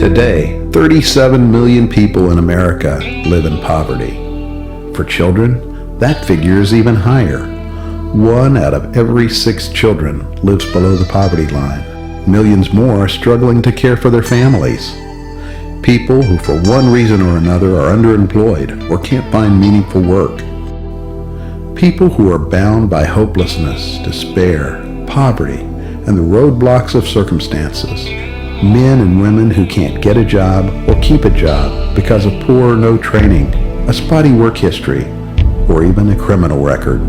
Today, 37 million people in America live in poverty. For children, that figure is even higher. 1 out of every 6 children lives below the poverty line. Millions more are struggling to care for their families. People who for one reason or another are underemployed or can't find meaningful work. People who are bound by hopelessness, despair, poverty, and the roadblocks of circumstances. Men and women who can't get a job or keep a job because of poor or no training, a spotty work history, or even a criminal record.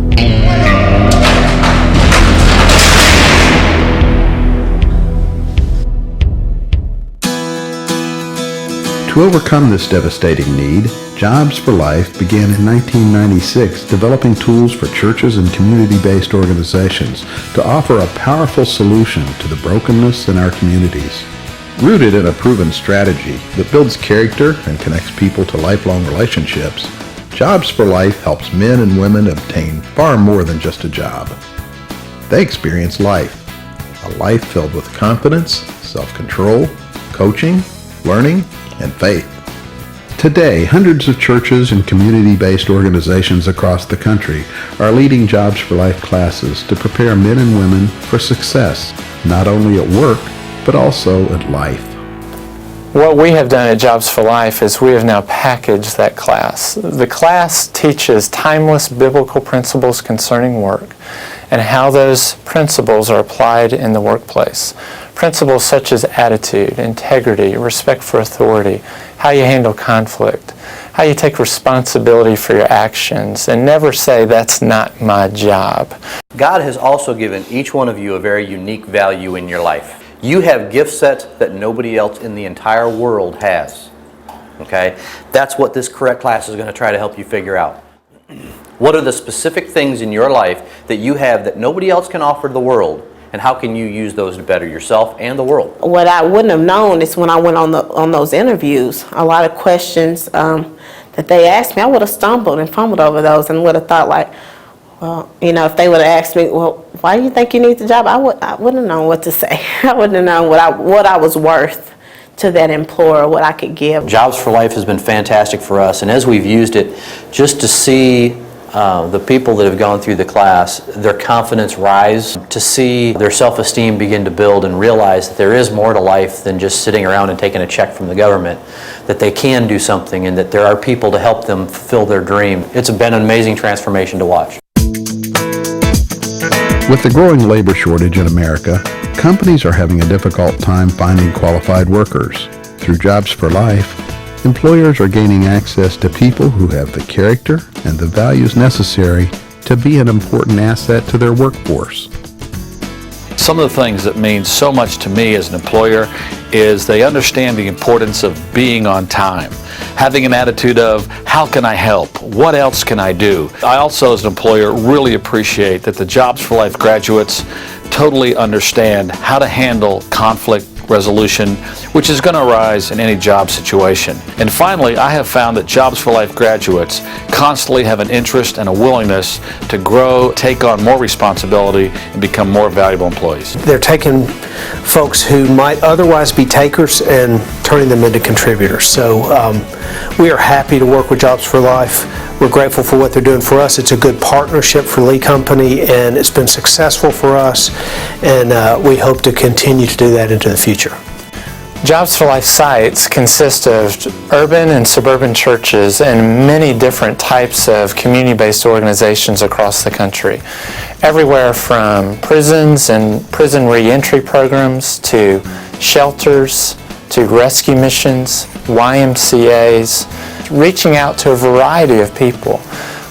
To overcome this devastating need, Jobs for Life began in 1996 developing tools for churches and community-based organizations to offer a powerful solution to the brokenness in our communities. Rooted in a proven strategy that builds character and connects people to lifelong relationships, Jobs for Life helps men and women obtain far more than just a job. They experience life, a life filled with confidence, self-control, coaching, learning, and faith. Today, hundreds of churches and community-based organizations across the country are leading Jobs for Life classes to prepare men and women for success, not only at work, but also at life. What we have done at Jobs for Life is we have now packaged that class. The class teaches timeless biblical principles concerning work and how those principles are applied in the workplace. Principles such as attitude, integrity, respect for authority, how you handle conflict, how you take responsibility for your actions, and never say, "That's not my job." God has also given each one of you a very unique value in your life. You have gift sets that nobody else in the entire world has. Okay? That's what this correct class is going to try to help you figure out. What are the specific things in your life that you have that nobody else can offer the world? And how can you use those to better yourself and the world? What I wouldn't have known is when I went on those interviews, a lot of questions that they asked me, I would have stumbled and fumbled over those and would have thought like, well, if they would have asked me, well, why do you think you need the job? I wouldn't have known what to say. I wouldn't have known what I was worth to that employer, what I could give. Jobs for Life has been fantastic for us, and as we've used it, just to see the people that have gone through the class, their confidence rise, to see their self-esteem begin to build and realize that there is more to life than just sitting around and taking a check from the government, that they can do something and that there are people to help them fulfill their dream. It's been an amazing transformation to watch. With the growing labor shortage in America, companies are having a difficult time finding qualified workers. Through Jobs for Life, employers are gaining access to people who have the character and the values necessary to be an important asset to their workforce. Some of the things that mean so much to me as an employer is they understand the importance of being on time, having an attitude of, how can I help? What else can I do? I also, as an employer, really appreciate that the Jobs for Life graduates totally understand how to handle conflict resolution, which is going to arise in any job situation. And finally, I have found that Jobs for Life graduates constantly have an interest and a willingness to grow, take on more responsibility, and become more valuable employees. They're taking folks who might otherwise be takers and turning them into contributors. So we are happy to work with Jobs for Life. We're grateful for what they're doing for us. It's a good partnership for Lee Company, and it's been successful for us, and we hope to continue to do that into the future. Jobs for Life sites consist of urban and suburban churches and many different types of community-based organizations across the country. Everywhere from prisons and prison reentry programs to shelters to rescue missions, YMCAs, reaching out to a variety of people,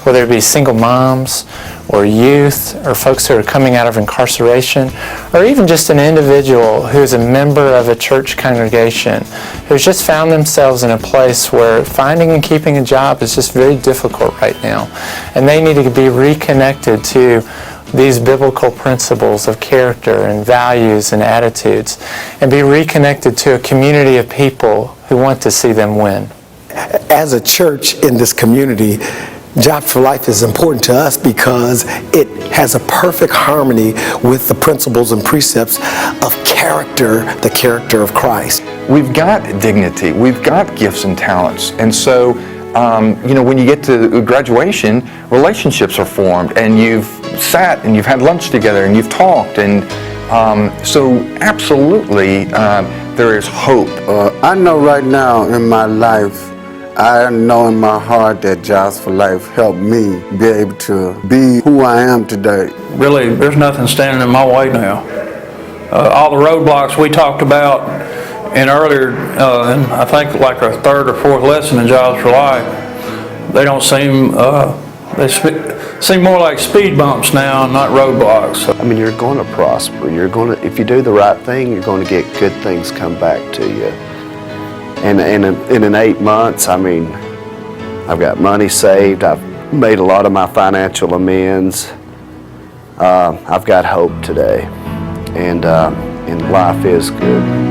whether it be single moms or youth or folks who are coming out of incarceration, or even just an individual who's a member of a church congregation who's just found themselves in a place where finding and keeping a job is just very difficult right now. And they need to be reconnected to these biblical principles of character and values and attitudes, and be reconnected to a community of people who want to see them win. As a church in this community, Jobs for Life is important to us because it has a perfect harmony with the principles and precepts of character, the character of Christ. we've got dignity, we've got gifts and talents, and so when you get to graduation, relationships are formed, and you've sat and you've had lunch together and you've talked, and so absolutely there is hope. I know right now in my life, I know in my heart that Jobs for Life helped me be able to be who I am today. Really, there's nothing standing in my way now. All the roadblocks we talked about in earlier, and I think like our third or fourth lesson in Jobs for Life, they don't seem, seem more like speed bumps now, not roadblocks. I mean, you're going to prosper. If you do the right thing, you're going to get good things come back to you. And in 8 months, I mean, I've got money saved. I've made a lot of my financial amends. I've got hope today, and life is good.